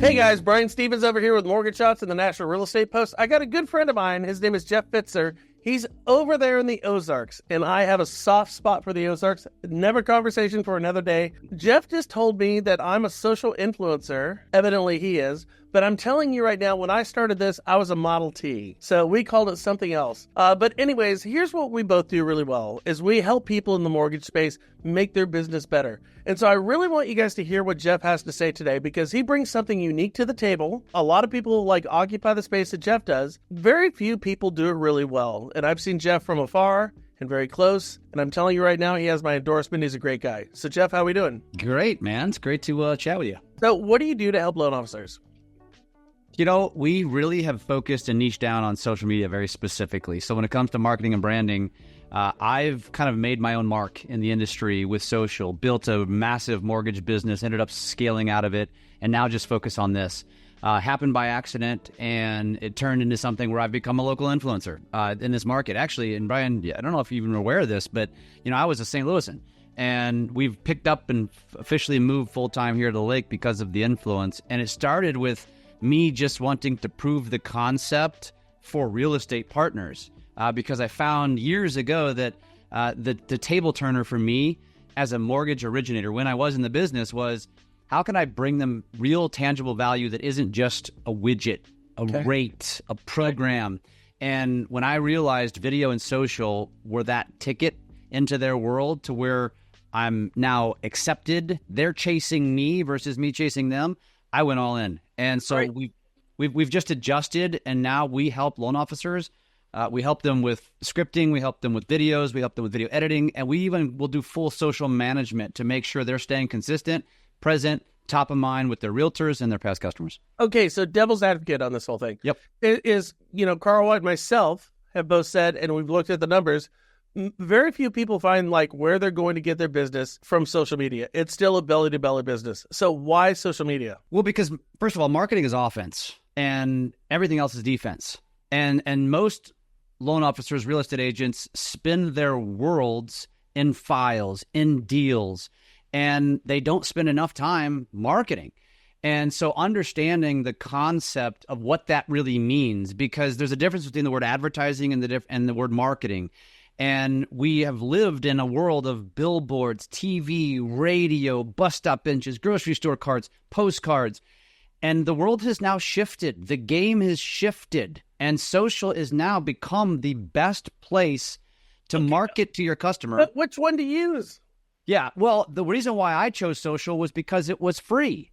Hey guys, Brian Stevens over here with Mortgage Shots and the National Real Estate Post. I got a good friend of mine. His name is Jeff Fitzer. He's over there in the Ozarks, and I have a soft spot for the Ozarks. Never conversation for another day. Jeff just told me that I'm a social influencer. Evidently he is. But I'm telling you right now, when I started this, I was a Model T. So we called it something else. But anyways, here's what we both do really well, is we help people in the mortgage space make their business better. And so I really want you guys to hear what Jeff has to say today, because he brings something unique to the table. A lot of people occupy the space that Jeff does. Very few people do it really well. And I've seen Jeff from afar and very close. And I'm telling you right now, he has my endorsement. He's a great guy. So Jeff, how are we doing? Great, man. It's great to chat with you. So what do you do to help loan officers? You know, we really have focused and niched down on social media very specifically. So when it comes to marketing and branding, I've kind of made my own mark in the industry with social, built a massive mortgage business, ended up scaling out of it, and now just focus on this. Happened by accident, and it turned into something where I've become a local influencer in this market. Actually, and Brian, I don't know if you're even aware of this, but I was a St. Louisan, and we've picked up and officially moved full-time here to the lake because of the influence. And it started with me just wanting to prove the concept for real estate partners, because I found years ago that the table turner for me as a mortgage originator when I was in the business was, how can I bring them real tangible value that isn't just a widget, a rate, a program? And when I realized video and social were that ticket into their world to where I'm now accepted, they're chasing me versus me chasing them, I went all in. And so we've just adjusted, and now we help loan officers. We help them with scripting, we help them with videos, we help them with video editing, and we even will do full social management to make sure they're staying consistent, present, top of mind with their realtors and their past customers. Okay, so devil's advocate on this whole thing. Yep. It is, Carl and myself have both said, and we've looked at the numbers, very few people find where they're going to get their business from social media. It's still a belly-to-belly business. So why social media? Well, because first of all, marketing is offense and everything else is defense. And most loan officers, real estate agents spend their worlds in files, in deals, and they don't spend enough time marketing. And so understanding the concept of what that really means, because there's a difference between the word advertising and the word marketing. And we have lived in a world of billboards, TV, radio, bus stop benches, grocery store cards, postcards. And the world has now shifted. The game has shifted. And social is now become the best place to market to your customer. But which one to use? Yeah, well, the reason why I chose social was because it was free.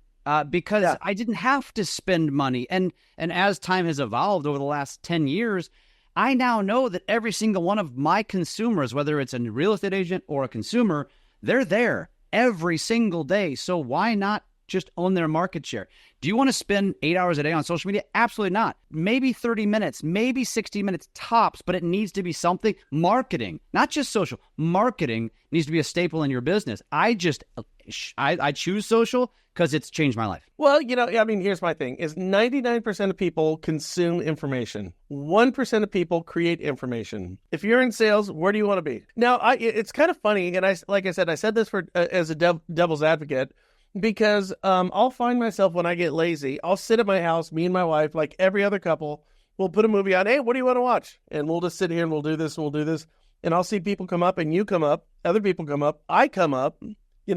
Because I didn't have to spend money. And as time has evolved over the last 10 years, I now know that every single one of my consumers, whether it's a real estate agent or a consumer, they're there every single day. So why not just own their market share? Do you want to spend 8 hours a day on social media? Absolutely not. Maybe 30 minutes, maybe 60 minutes tops, but it needs to be something. Marketing, not just social. Marketing needs to be a staple in your business. I choose social because it's changed my life. Well, here's my thing, is 99% of people consume information. 1% of people create information. If you're in sales, where do you want to be? Now, it's kind of funny, and I said this for as a devil's advocate, because I'll find myself when I get lazy, I'll sit at my house, me and my wife, like every other couple, we'll put a movie on. Hey, what do you want to watch? And we'll just sit here and we'll do this and we'll do this. And I'll see people come up and you come up, other people come up, I come up.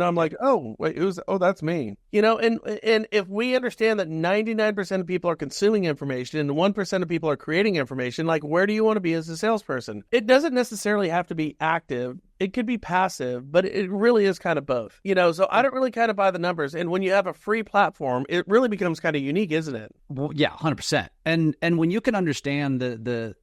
I'm like, oh, wait, that's me. And if we understand that 99% of people are consuming information and 1% of people are creating information, where do you want to be as a salesperson? It doesn't necessarily have to be active. It could be passive, but it really is kind of both. So I don't really kind of buy the numbers. And when you have a free platform, it really becomes kind of unique, isn't it? Well, yeah, 100%. And when you can understand the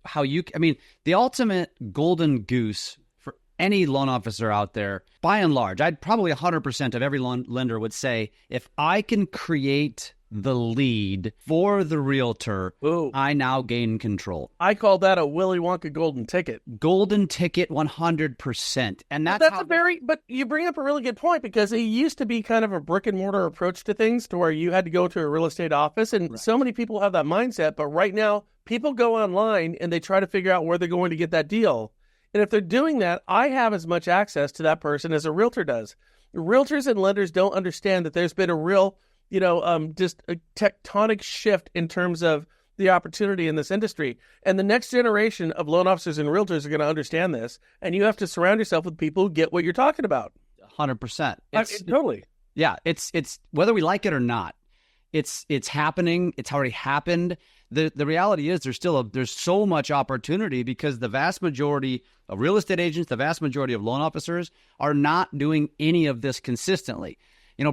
ultimate golden goose for any loan officer out there, by and large, I'd probably 100% of every lender would say, if I can create the lead for the realtor, I now gain control. I call that a Willy Wonka golden ticket. Golden ticket, 100%. And but you bring up a really good point, because it used to be kind of a brick and mortar approach to things, to where you had to go to a real estate office, and so many people have that mindset. But right now, people go online and they try to figure out where they're going to get that deal. And if they're doing that, I have as much access to that person as a realtor does. Realtors and lenders don't understand that there's been a real just a tectonic shift in terms of the opportunity in this industry. And the next generation of loan officers and realtors are going to understand this. And you have to surround yourself with people who get what you're talking about. 100%. Totally. Yeah. It's whether we like it or not, it's happening. It's already happened. The reality is there's so much opportunity because the vast majority of real estate agents, the vast majority of loan officers are not doing any of this consistently.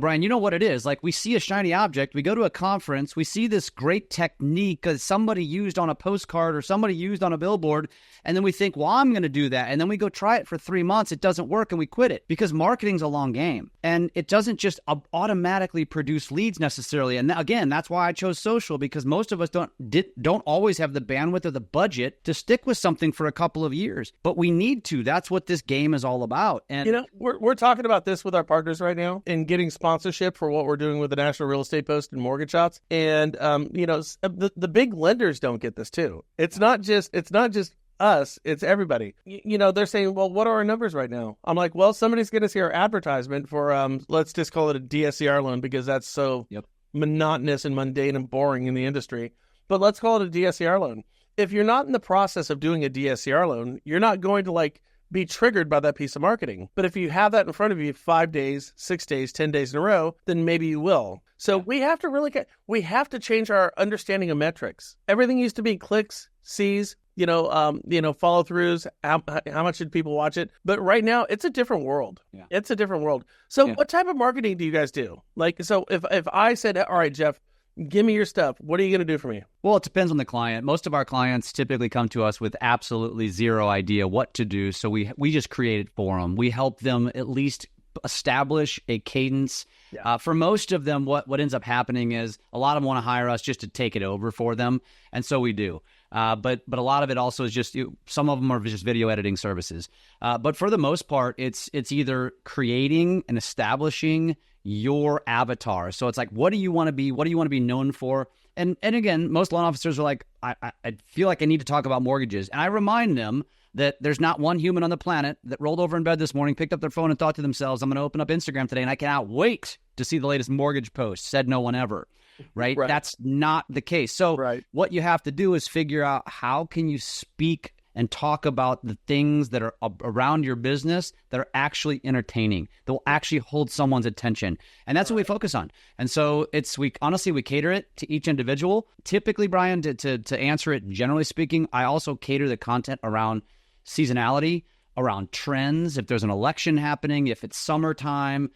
Brian, you know what it is. Like, we see a shiny object, we go to a conference, we see this great technique that somebody used on a postcard or somebody used on a billboard, and then we think, well, I'm going to do that. And then we go try it for 3 months, it doesn't work, and we quit it because marketing's a long game. And it doesn't just automatically produce leads necessarily. And again, that's why I chose social, because most of us don't always have the bandwidth or the budget to stick with something for a couple of years. But we need to. That's what this game is all about. And we're talking about this with our partners right now and getting sponsorship for what we're doing with the National Real Estate Post and mortgage shops. And the big lenders don't get this too. It's not just us, it's everybody. They're saying, well, what are our numbers right now? I'm like, well, somebody's going to see our advertisement for let's just call it a DSCR loan, because that's so monotonous and mundane and boring in the industry. But let's call it a DSCR loan. If you're not in the process of doing a DSCR loan, you're not going to be triggered by that piece of marketing. But if you have that in front of you 5 days, 6 days, 10 days in a row, then maybe you will. So we have to change our understanding of metrics. Everything used to be clicks, C's, follow throughs, how much did people watch it? But right now it's a different world. Yeah. It's a different world. So what type of marketing do you guys do? So if I said, all right, Jeff, give me your stuff, what are you going to do for me? Well, it depends on the client. Most of our clients typically come to us with absolutely zero idea what to do. So we just create it for them. We help them at least establish a cadence. Yeah. For most of them, what ends up happening is a lot of them want to hire us just to take it over for them. And so we do. But a lot of it also is just, some of them are just video editing services. But for the most part, it's either creating and establishing your avatar. So it's like, what do you want to be? What do you want to be known for? And again, most loan officers are like, I feel like I need to talk about mortgages. And I remind them that there's not one human on the planet that rolled over in bed this morning, picked up their phone and thought to themselves, I'm going to open up Instagram today and I cannot wait to see the latest mortgage post. Said no one ever. Right? That's not the case. So what you have to do is figure out, how can you speak and talk about the things that are around your business that are actually entertaining, that will actually hold someone's attention. And that's what we focus on. And so we cater it to each individual. Typically, Brian, to answer it, generally speaking, I also cater the content around seasonality, around trends, if there's an election happening, if it's summertime,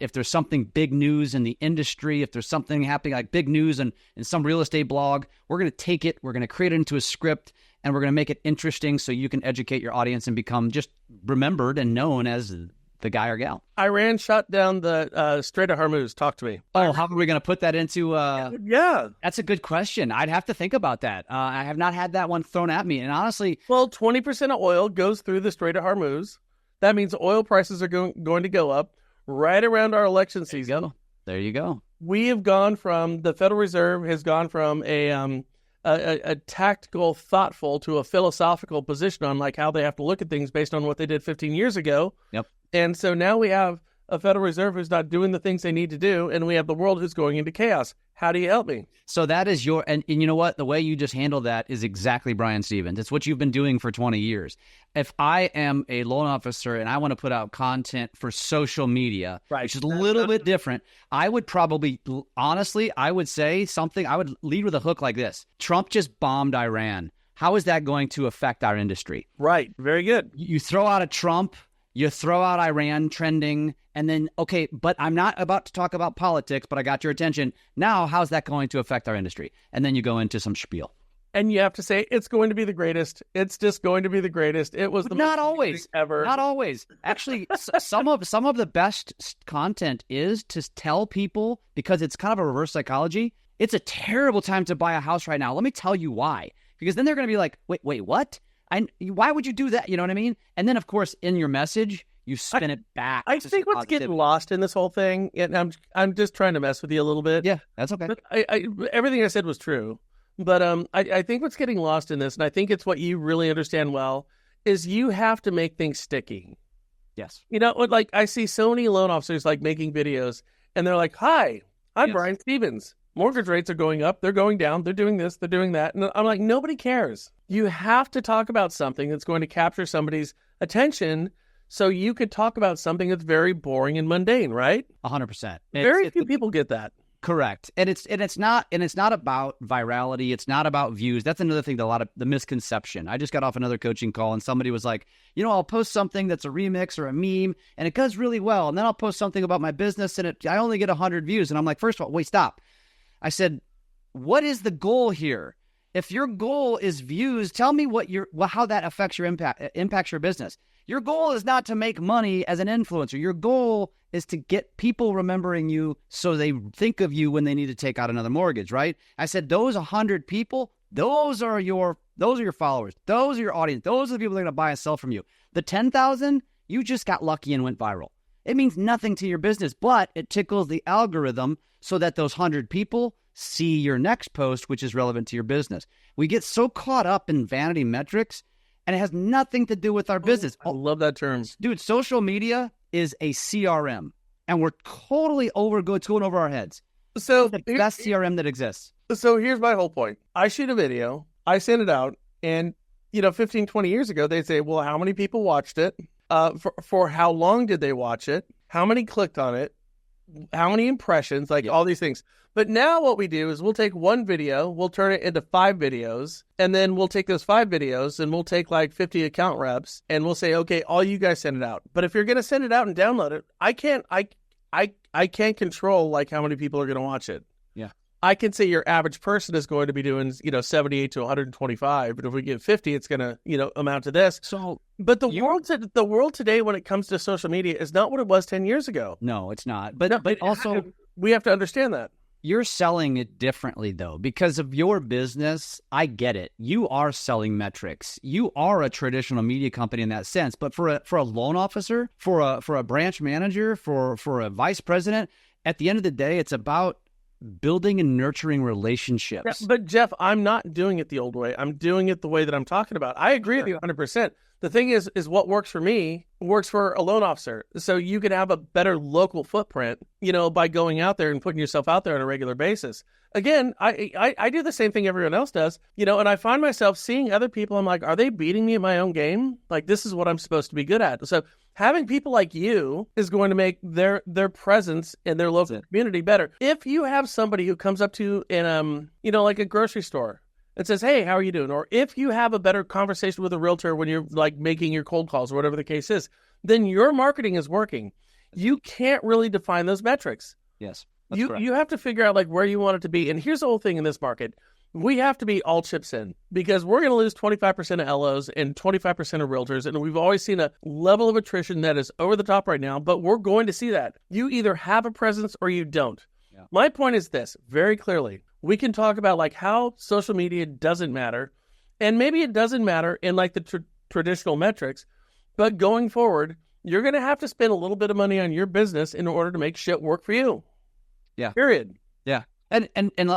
if there's something big news in the industry, if there's something happening like big news in some real estate blog, we're going to take it, we're going to create it into a script, and we're going to make it interesting so you can educate your audience and become just remembered and known as the guy or gal. Iran shut down the Strait of Hormuz. Talk to me. Oh, how are we going to put that into... Yeah. That's a good question. I'd have to think about that. I have not had that one thrown at me. And honestly... Well, 20% of oil goes through the Strait of Hormuz. That means oil prices are going to go up right around our election season. There you go. We have gone from... The Federal Reserve has gone from a tactical, thoughtful to a philosophical position on how they have to look at things based on what they did 15 years ago. Yep. And so now we have a Federal Reserve who's not doing the things they need to do, and we have the world who's going into chaos. How do you help me? So that is and you know what? The way you just handled that is exactly Brian Stevens. It's what you've been doing for 20 years. If I am a loan officer and I want to put out content for social media, which is a little bit different, I would probably, honestly, I would say something, I would lead with a hook like this. Trump just bombed Iran. How is that going to affect our industry? Right. Very good. You throw out a Trump, you throw out Iran trending, and then, okay, but I'm not about to talk about politics, but I got your attention. Now, how's that going to affect our industry? And then you go into some spiel. And you have to say, it's going to be the greatest. It's just going to be the greatest. It was the not most always ever. Not always. Actually, some of the best content is to tell people, because it's kind of a reverse psychology. It's a terrible time to buy a house right now. Let me tell you why. Because then they're going to be like, wait, what? Why would you do that? You know what I mean? And then, of course, in your message, you spin it back. I think what's getting lost in this whole thing, and I'm just trying to mess with you a little bit. Yeah, that's okay. But everything I said was true. But I think what's getting lost in this, and I think it's what you really understand well, is you have to make things sticky. Yes. I see so many loan officers making videos, and they're like, hi, I'm Yes. Brian Stevens. Mortgage rates are going up. They're going down. They're doing this. They're doing that. And I'm like, nobody cares. You have to talk about something that's going to capture somebody's attention so you could talk about something that's very boring and mundane, right? 100%. Very few people get that. Correct. And it's not about virality. It's not about views. That's another thing that a lot of the misconception. I just got off another coaching call and somebody was like, I'll post something that's a remix or a meme and it does really well. And then I'll post something about my business and I only get 100 views. And I'm like, first of all, wait, stop. I said, what is the goal here? If your goal is views, tell me how that affects your impacts your business. Your goal is not to make money as an influencer. Your goal is to get people remembering you so they think of you when they need to take out another mortgage, right? I said, those 100 people, those are your followers. Those are your audience. Those are the people that are going to buy and sell from you. The 10,000, you just got lucky and went viral. It means nothing to your business, but it tickles the algorithm so that those 100 people see your next post, which is relevant to your business. We get so caught up in vanity metrics, and it has nothing to do with our business. I love that term. Dude, social media is a CRM, and we're totally it's going over our heads. So It's the best CRM that exists. So here's my whole point. I shoot a video, I send it out, and 15, 20 years ago, they'd say, well, how many people watched it? For how long did they watch it? How many clicked on it? How many impressions? All these things. But now what we do is we'll take one video, we'll turn it into 5 videos, and then we'll take those 5 videos and we'll take 50 account reps and we'll say, okay, all you guys send it out. But if you're going to send it out and download it, I can't control how many people are going to watch it. Yeah. I can say your average person is going to be doing, 78 to 125, but if we get 50, it's going to, amount to this. So, but the world today when it comes to social media is not what it was 10 years ago. no, it's not. But also, we have to understand that. you're selling it differently, though, because of your business. I get it. You are selling metrics. You are a traditional media company in that sense. But for a loan officer, for a branch manager, for a vice president, at the end of the day, it's about building and nurturing relationships. Yeah, but Jeff, I'm not doing it the old way. I'm doing it the way that I'm talking about. I agree with you 100%. The thing is what works for me works for a loan officer. So you can have a better local footprint, by going out there and putting yourself out there on a regular basis. Again, I do the same thing everyone else does, and I find myself seeing other people. I'm like, are they beating me at my own game? This is what I'm supposed to be good at. So having people like you is going to make their presence in their local community better. If you have somebody who comes up to you in, like a grocery store, and says, hey, how are you doing? Or if you have a better conversation with a realtor when you're making your cold calls or whatever the case is, then your marketing is working. You can't really define those metrics. Yes. You have to figure out where you want it to be. And here's the whole thing in this market. We have to be all chips in because we're going to lose 25% of LOs and 25% of realtors. And we've always seen a level of attrition that is over the top right now, but we're going to see that. You either have a presence or you don't. Yeah. My point is this very clearly. We can talk about how social media doesn't matter, and maybe it doesn't matter in the traditional metrics, but going forward, you're going to have to spend a little bit of money on your business in order to make shit work for you. Yeah. Period. Yeah. And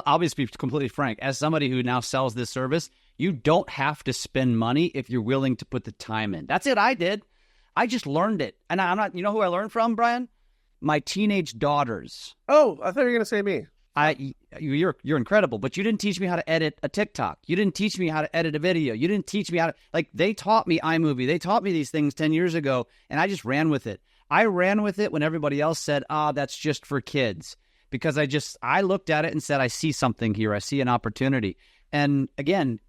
I'll just be completely frank. As somebody who now sells this service, you don't have to spend money if you're willing to put the time in. That's it. I did. I just learned it. And I'm not, who I learned from, Brian? My teenage daughters. Oh, I thought you were going to say me. You're incredible, but you didn't teach me how to edit a TikTok. You didn't teach me how to edit a video. You didn't teach me how to, they taught me iMovie. They taught me these things 10 years ago, and I just ran with it. I ran with it when everybody else said, that's just for kids. Because I looked at it and said, I see something here. I see an opportunity. And again,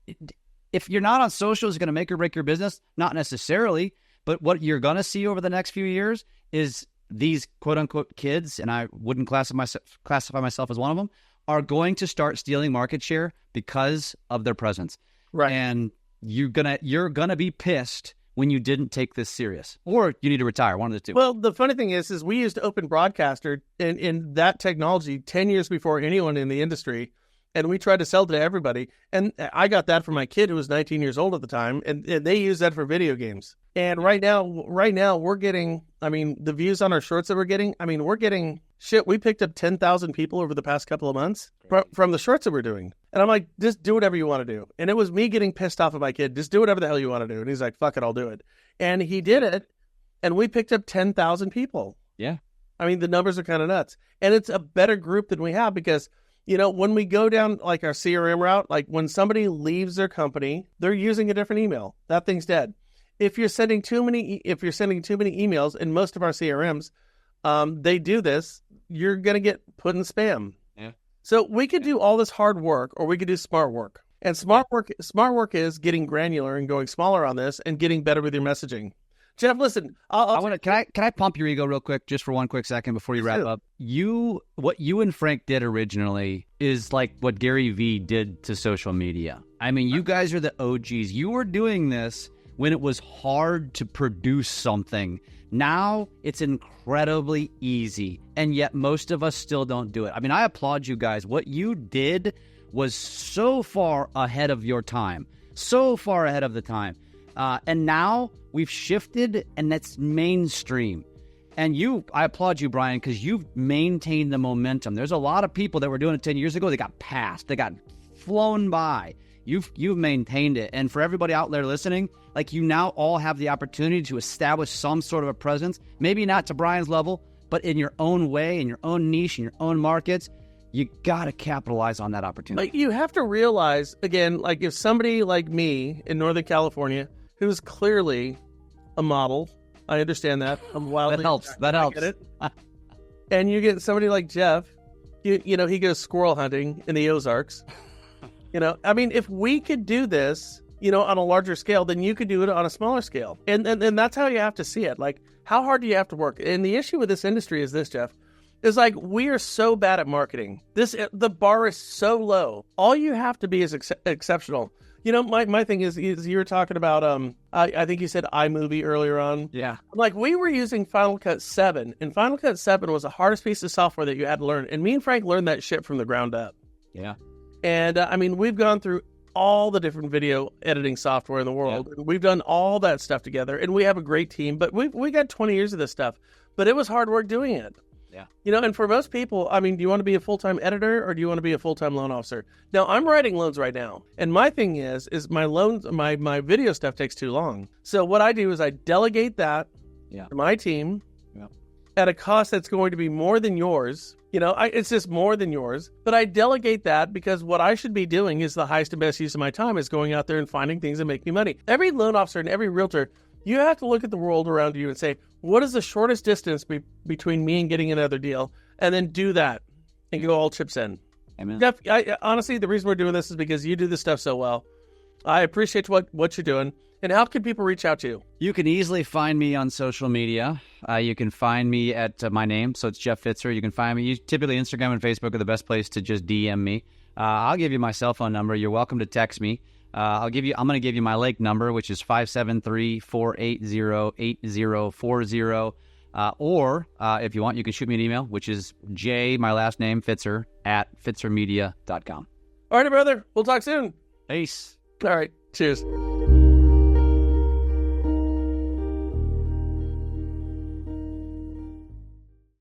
if you're not on social, is it going to make or break your business? Not necessarily. But what you're going to see over the next few years is these quote-unquote kids, and I wouldn't classify myself as one of them, are going to start stealing market share because of their presence. Right. And you're gonna be pissed when you didn't take this serious. Or you need to retire, one of the two. Well, the funny thing is we used Open Broadcaster in that technology 10 years before anyone in the industry, and we tried to sell it to everybody. And I got that from my kid who was 19 years old at the time, and they use that for video games. And right now we're getting, the views on our shorts that we're getting, we picked up 10,000 people over the past couple of months from the shorts that we're doing. And I'm like, just do whatever you want to do. And it was me getting pissed off at my kid. Just do whatever the hell you want to do. And he's like, fuck it, I'll do it. And he did it. And we picked up 10,000 people. Yeah. I mean, the numbers are kind of nuts. And it's a better group than we have because, when we go down like our CRM route, like when somebody leaves their company, they're using a different email. That thing's dead. If you're sending too many emails in most of our CRMs, they do this, you're going to get put in spam. Yeah. So we could do all this hard work or we could do smart work. And smart work is getting granular and going smaller on this and getting better with your messaging. Jeff, listen, can I pump your ego real quick, just for one quick second before you wrap up? What you and Frank did originally is like what Gary Vee did to social media. I mean, you guys are the OGs. You were doing this when it was hard to produce something. Now it's incredibly easy, and yet most of us still don't do it. I mean, I applaud you guys. What you did was so far ahead of your time, so far ahead of the time. And now we've shifted, and that's mainstream. And I applaud you, Brian, because you've maintained the momentum. There's a lot of people that were doing it 10 years ago. They got passed. They got flown by. You've maintained it. And for everybody out there listening, like, you now all have the opportunity to establish some sort of a presence, maybe not to Brian's level, but in your own way, in your own niche, in your own markets. You got to capitalize on that opportunity. Like, you have to realize, again, like if somebody like me in Northern California, who's clearly a model, I understand that. I'm wildly That helps. I get it. And you get somebody like Jeff, he goes squirrel hunting in the Ozarks. I mean, if we could do this, on a larger scale, then you could do it on a smaller scale. And that's how you have to see it. Like, how hard do you have to work? And the issue with this industry is this, Jeff. It's like, we are so bad at marketing. The bar is so low. All you have to be is exceptional. My thing is you were talking about, I think you said iMovie earlier on. Yeah. Like, we were using Final Cut 7, and Final Cut 7 was the hardest piece of software that you had to learn. And me and Frank learned that shit from the ground up. Yeah. And, we've gone through all the different video editing software in the world. Yeah. We've done all that stuff together, and we have a great team. But we got 20 years of this stuff. But it was hard work doing it. Yeah. And for most people, do you want to be a full-time editor or do you want to be a full-time loan officer? Now, I'm writing loans right now. And my thing is my loans, my video stuff takes too long. So what I do is I delegate that to my team at a cost that's going to be more than yours. It's just more than yours. But I delegate that because what I should be doing is the highest and best use of my time is going out there and finding things that make me money. Every loan officer and every realtor, you have to look at the world around you and say, what is the shortest distance between me and getting another deal? And then do that and go all chips in. Amen. Jeff, honestly, the reason we're doing this is because you do this stuff so well. I appreciate what you're doing. And how can people reach out to you? You can easily find me on social media. You can find me at my name. So it's Jeff Fitzer. You can find me. Typically, Instagram and Facebook are the best place to just DM me. I'll give you my cell phone number. You're welcome to text me. I'm going to give you my Lake number, which is 573-480-8040. Or if you want, you can shoot me an email, which is my last name, Fitzer, @fitzermedia.com. All right, brother. We'll talk soon. Peace. All right. Cheers.